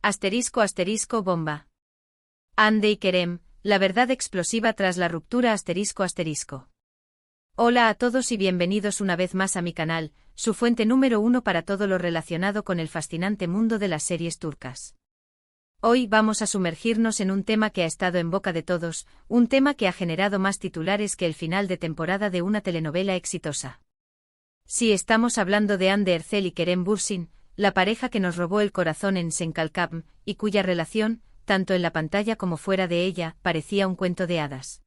Asterisco bomba. Hande y Kerem, la verdad explosiva tras la ruptura asterisco. Hola a todos y bienvenidos una vez más a mi canal, su fuente número 1 para todo lo relacionado con el fascinante mundo de las series turcas. Hoy vamos a sumergirnos en un tema que ha estado en boca de todos, un tema que ha generado más titulares que el final de temporada de una telenovela exitosa. Sí, estamos hablando de Hande Erçel y Kerem Bürsin, la pareja que nos robó el corazón en Senkalkam, y cuya relación, tanto en la pantalla como fuera de ella, parecía un cuento de hadas.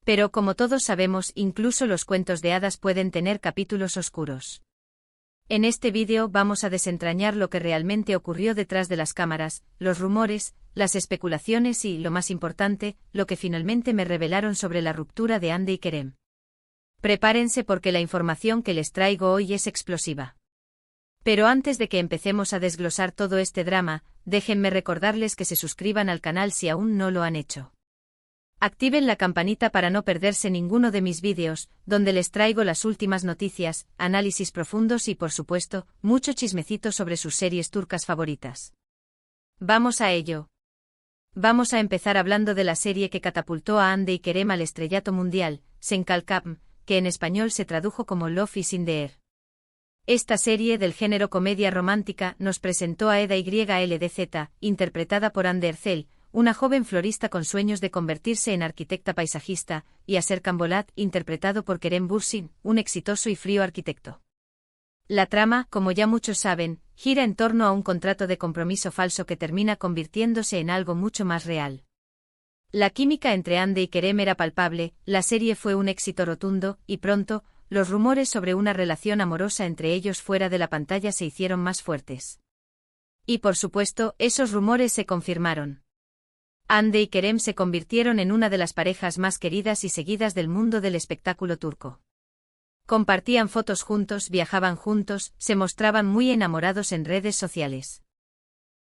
Pero como todos sabemos, incluso los cuentos de hadas pueden tener capítulos oscuros. En este vídeo vamos a desentrañar lo que realmente ocurrió detrás de las cámaras, los rumores, las especulaciones y, lo más importante, lo que finalmente me revelaron sobre la ruptura de Hande y Kerem. Prepárense porque la información que les traigo hoy es explosiva. Pero antes de que empecemos a desglosar todo este drama, déjenme recordarles que se suscriban al canal si aún no lo han hecho. Activen la campanita para no perderse ninguno de mis vídeos, donde les traigo las últimas noticias, análisis profundos y por supuesto, mucho chismecito sobre sus series turcas favoritas. Vamos a ello. Vamos a empezar hablando de la serie que catapultó a Hande y Kerem al estrellato mundial, Senkalkam, que en español se tradujo como Love is in the Air. Esta serie del género comedia romántica nos presentó a Eda YLDZ, interpretada por Hande Erçel, una joven florista con sueños de convertirse en arquitecta paisajista, y a Serkan Bolat, interpretado por Kerem Bürsin, un exitoso y frío arquitecto. La trama, como ya muchos saben, gira en torno a un contrato de compromiso falso que termina convirtiéndose en algo mucho más real. La química entre Hande y Kerem era palpable, la serie fue un éxito rotundo, y pronto, los rumores sobre una relación amorosa entre ellos fuera de la pantalla se hicieron más fuertes. Y por supuesto, esos rumores se confirmaron. Hande y Kerem se convirtieron en una de las parejas más queridas y seguidas del mundo del espectáculo turco. Compartían fotos juntos, viajaban juntos, se mostraban muy enamorados en redes sociales.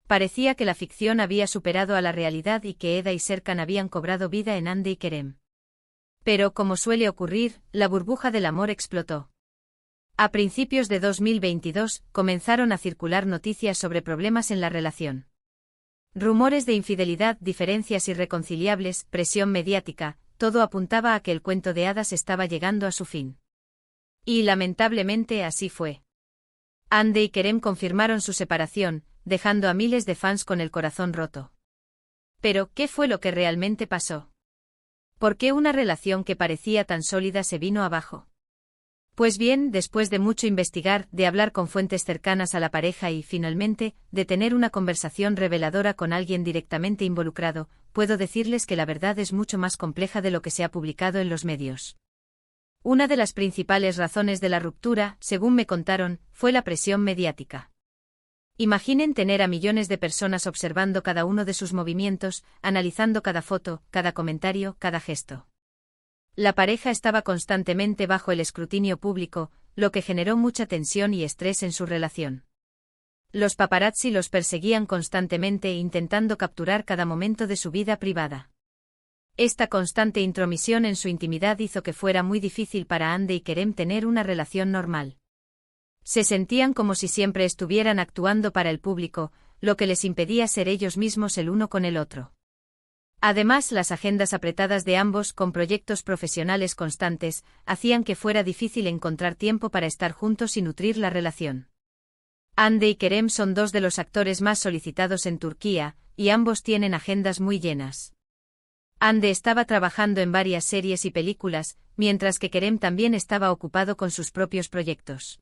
Parecía que la ficción había superado a la realidad y que Eda y Serkan habían cobrado vida en Hande y Kerem. Pero, como suele ocurrir, la burbuja del amor explotó. A principios de 2022, comenzaron a circular noticias sobre problemas en la relación. Rumores de infidelidad, diferencias irreconciliables, presión mediática, todo apuntaba a que el cuento de hadas estaba llegando a su fin. Y lamentablemente así fue. Hande y Kerem confirmaron su separación, dejando a miles de fans con el corazón roto. Pero, ¿qué fue lo que realmente pasó? ¿Por qué una relación que parecía tan sólida se vino abajo? Pues bien, después de mucho investigar, de hablar con fuentes cercanas a la pareja y, finalmente, de tener una conversación reveladora con alguien directamente involucrado, puedo decirles que la verdad es mucho más compleja de lo que se ha publicado en los medios. Una de las principales razones de la ruptura, según me contaron, fue la presión mediática. Imaginen tener a millones de personas observando cada uno de sus movimientos, analizando cada foto, cada comentario, cada gesto. La pareja estaba constantemente bajo el escrutinio público, lo que generó mucha tensión y estrés en su relación. Los paparazzi los perseguían constantemente intentando capturar cada momento de su vida privada. Esta constante intromisión en su intimidad hizo que fuera muy difícil para Hande y Kerem tener una relación normal. Se sentían como si siempre estuvieran actuando para el público, lo que les impedía ser ellos mismos el uno con el otro. Además, las agendas apretadas de ambos, con proyectos profesionales constantes, hacían que fuera difícil encontrar tiempo para estar juntos y nutrir la relación. Hande y Kerem son dos de los actores más solicitados en Turquía, y ambos tienen agendas muy llenas. Hande estaba trabajando en varias series y películas, mientras que Kerem también estaba ocupado con sus propios proyectos.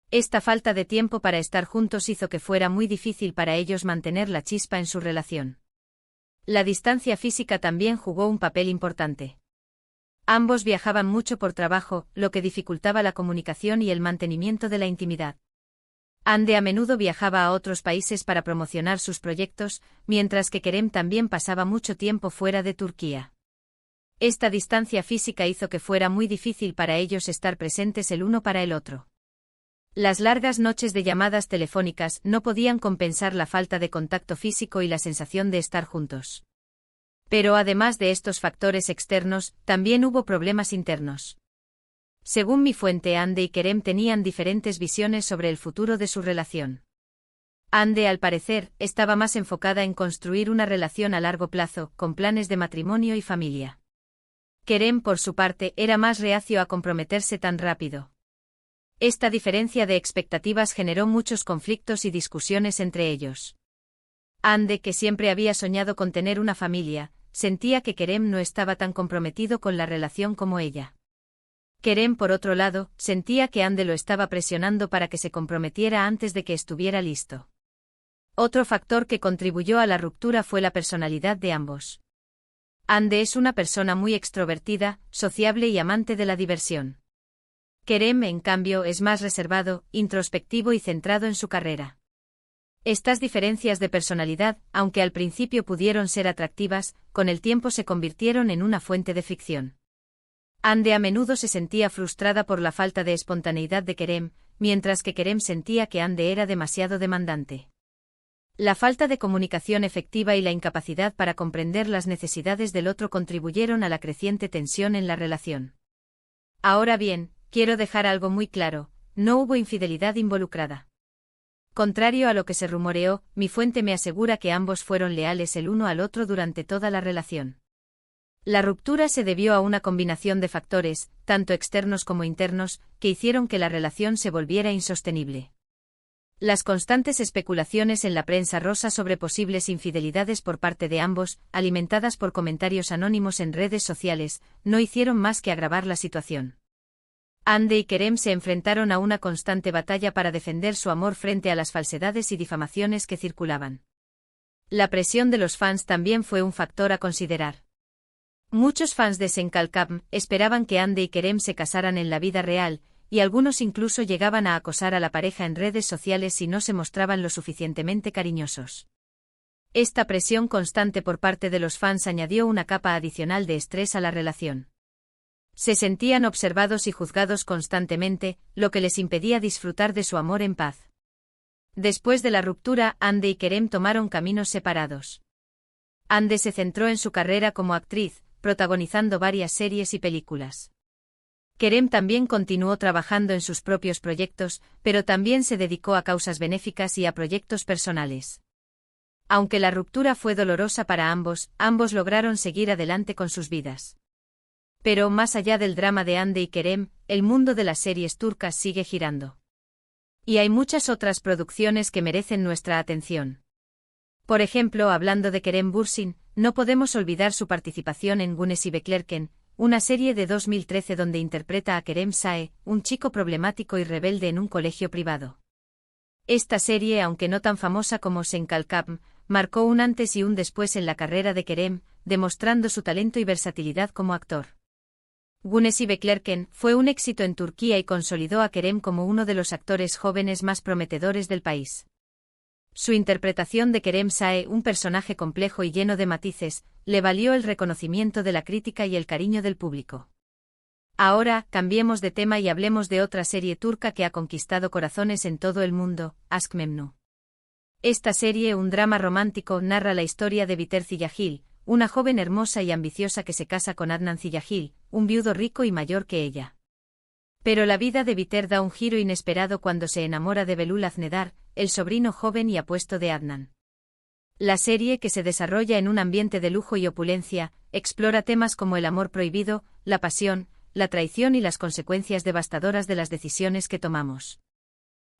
Esta falta de tiempo para estar juntos hizo que fuera muy difícil para ellos mantener la chispa en su relación. La distancia física también jugó un papel importante. Ambos viajaban mucho por trabajo, lo que dificultaba la comunicación y el mantenimiento de la intimidad. Hande a menudo viajaba a otros países para promocionar sus proyectos, mientras que Kerem también pasaba mucho tiempo fuera de Turquía. Esta distancia física hizo que fuera muy difícil para ellos estar presentes el uno para el otro. Las largas noches de llamadas telefónicas no podían compensar la falta de contacto físico y la sensación de estar juntos. Pero además de estos factores externos, también hubo problemas internos. Según mi fuente, Hande y Kerem tenían diferentes visiones sobre el futuro de su relación. Hande, al parecer, estaba más enfocada en construir una relación a largo plazo, con planes de matrimonio y familia. Kerem, por su parte, era más reacio a comprometerse tan rápido. Esta diferencia de expectativas generó muchos conflictos y discusiones entre ellos. Hande, que siempre había soñado con tener una familia, sentía que Kerem no estaba tan comprometido con la relación como ella. Kerem, por otro lado, sentía que Hande lo estaba presionando para que se comprometiera antes de que estuviera listo. Otro factor que contribuyó a la ruptura fue la personalidad de ambos. Hande es una persona muy extrovertida, sociable y amante de la diversión. Kerem, en cambio, es más reservado, introspectivo y centrado en su carrera. Estas diferencias de personalidad, aunque al principio pudieron ser atractivas, con el tiempo se convirtieron en una fuente de fricción. Hande a menudo se sentía frustrada por la falta de espontaneidad de Kerem, mientras que Kerem sentía que Hande era demasiado demandante. La falta de comunicación efectiva y la incapacidad para comprender las necesidades del otro contribuyeron a la creciente tensión en la relación. Ahora bien, quiero dejar algo muy claro, no hubo infidelidad involucrada. Contrario a lo que se rumoreó, mi fuente me asegura que ambos fueron leales el uno al otro durante toda la relación. La ruptura se debió a una combinación de factores, tanto externos como internos, que hicieron que la relación se volviera insostenible. Las constantes especulaciones en la prensa rosa sobre posibles infidelidades por parte de ambos, alimentadas por comentarios anónimos en redes sociales, no hicieron más que agravar la situación. Hande y Kerem se enfrentaron a una constante batalla para defender su amor frente a las falsedades y difamaciones que circulaban. La presión de los fans también fue un factor a considerar. Muchos fans de Senkalkam esperaban que Hande y Kerem se casaran en la vida real, y algunos incluso llegaban a acosar a la pareja en redes sociales si no se mostraban lo suficientemente cariñosos. Esta presión constante por parte de los fans añadió una capa adicional de estrés a la relación. Se sentían observados y juzgados constantemente, lo que les impedía disfrutar de su amor en paz. Después de la ruptura, Hande y Kerem tomaron caminos separados. Hande se centró en su carrera como actriz, protagonizando varias series y películas. Kerem también continuó trabajando en sus propios proyectos, pero también se dedicó a causas benéficas y a proyectos personales. Aunque la ruptura fue dolorosa para ambos, ambos lograron seguir adelante con sus vidas. Pero más allá del drama de Hande y Kerem, el mundo de las series turcas sigue girando. Y hay muchas otras producciones que merecen nuestra atención. Por ejemplo, hablando de Kerem Bürsin, no podemos olvidar su participación en Güneşi Beklerken, una serie de 2013 donde interpreta a Kerem Sae, un chico problemático y rebelde en un colegio privado. Esta serie, aunque no tan famosa como Senkalkam, marcó un antes y un después en la carrera de Kerem, demostrando su talento y versatilidad como actor. Güneşi Beklerken fue un éxito en Turquía y consolidó a Kerem como uno de los actores jóvenes más prometedores del país. Su interpretación de Kerem Sae, un personaje complejo y lleno de matices, le valió el reconocimiento de la crítica y el cariño del público. Ahora, cambiemos de tema y hablemos de otra serie turca que ha conquistado corazones en todo el mundo, Aşk Memnu. Esta serie, un drama romántico, narra la historia de Biter Ziyagil, una joven hermosa y ambiciosa que se casa con Adnan Ziyagil, un viudo rico y mayor que ella. Pero la vida de Biter da un giro inesperado cuando se enamora de Belul Aznedar, el sobrino joven y apuesto de Adnan. La serie, que se desarrolla en un ambiente de lujo y opulencia, explora temas como el amor prohibido, la pasión, la traición y las consecuencias devastadoras de las decisiones que tomamos.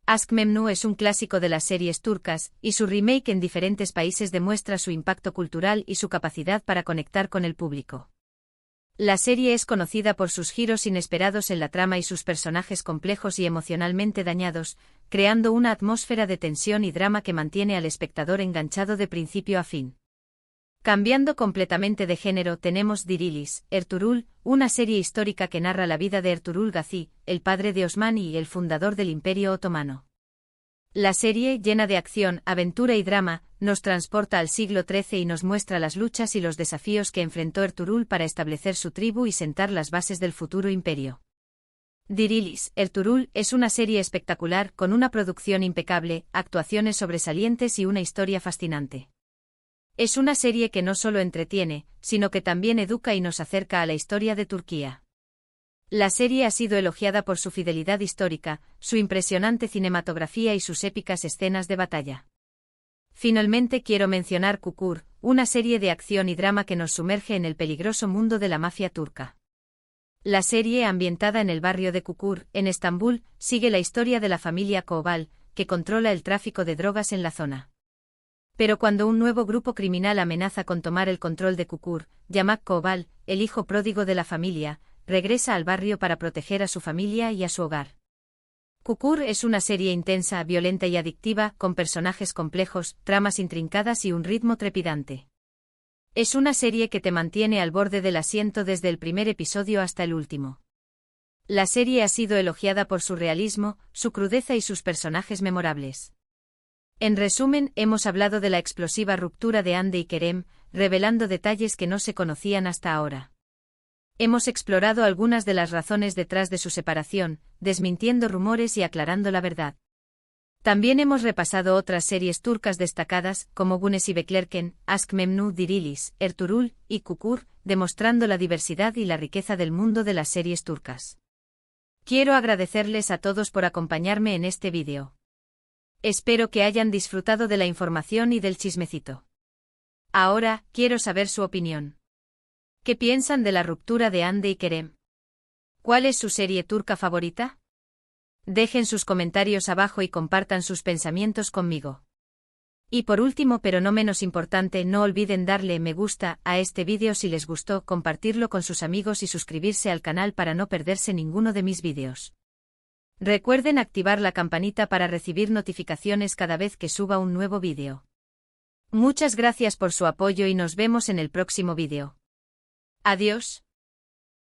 Aşk Memnu es un clásico de las series turcas, y su remake en diferentes países demuestra su impacto cultural y su capacidad para conectar con el público. La serie es conocida por sus giros inesperados en la trama y sus personajes complejos y emocionalmente dañados, creando una atmósfera de tensión y drama que mantiene al espectador enganchado de principio a fin. Cambiando completamente de género, tenemos Dirilis, Ertuğrul, una serie histórica que narra la vida de Ertuğrul Gazi, el padre de Osman y el fundador del Imperio Otomano. La serie, llena de acción, aventura y drama, nos transporta al siglo XIII y nos muestra las luchas y los desafíos que enfrentó Ertuğrul para establecer su tribu y sentar las bases del futuro imperio. Dirilis, Ertuğrul, es una serie espectacular, con una producción impecable, actuaciones sobresalientes y una historia fascinante. Es una serie que no solo entretiene, sino que también educa y nos acerca a la historia de Turquía. La serie ha sido elogiada por su fidelidad histórica, su impresionante cinematografía y sus épicas escenas de batalla. Finalmente quiero mencionar Çukur, una serie de acción y drama que nos sumerge en el peligroso mundo de la mafia turca. La serie, ambientada en el barrio de Çukur, en Estambul, sigue la historia de la familia Koval, que controla el tráfico de drogas en la zona. Pero cuando un nuevo grupo criminal amenaza con tomar el control de Çukur, Yamak Koval, el hijo pródigo de la familia, regresa al barrio para proteger a su familia y a su hogar. Çukur es una serie intensa, violenta y adictiva, con personajes complejos, tramas intrincadas y un ritmo trepidante. Es una serie que te mantiene al borde del asiento desde el primer episodio hasta el último. La serie ha sido elogiada por su realismo, su crudeza y sus personajes memorables. En resumen, hemos hablado de la explosiva ruptura de Hande y Kerem, revelando detalles que no se conocían hasta ahora. Hemos explorado algunas de las razones detrás de su separación, desmintiendo rumores y aclarando la verdad. También hemos repasado otras series turcas destacadas, como Güneş Beklerken, Aşk Memnu Dirilis, Ertuğrul y Çukur, demostrando la diversidad y la riqueza del mundo de las series turcas. Quiero agradecerles a todos por acompañarme en este vídeo. Espero que hayan disfrutado de la información y del chismecito. Ahora, quiero saber su opinión. ¿Qué piensan de la ruptura de Hande y Kerem? ¿Cuál es su serie turca favorita? Dejen sus comentarios abajo y compartan sus pensamientos conmigo. Y por último, pero no menos importante, no olviden darle me gusta a este vídeo si les gustó, compartirlo con sus amigos y suscribirse al canal para no perderse ninguno de mis vídeos. Recuerden activar la campanita para recibir notificaciones cada vez que suba un nuevo vídeo. Muchas gracias por su apoyo y nos vemos en el próximo vídeo. Adiós.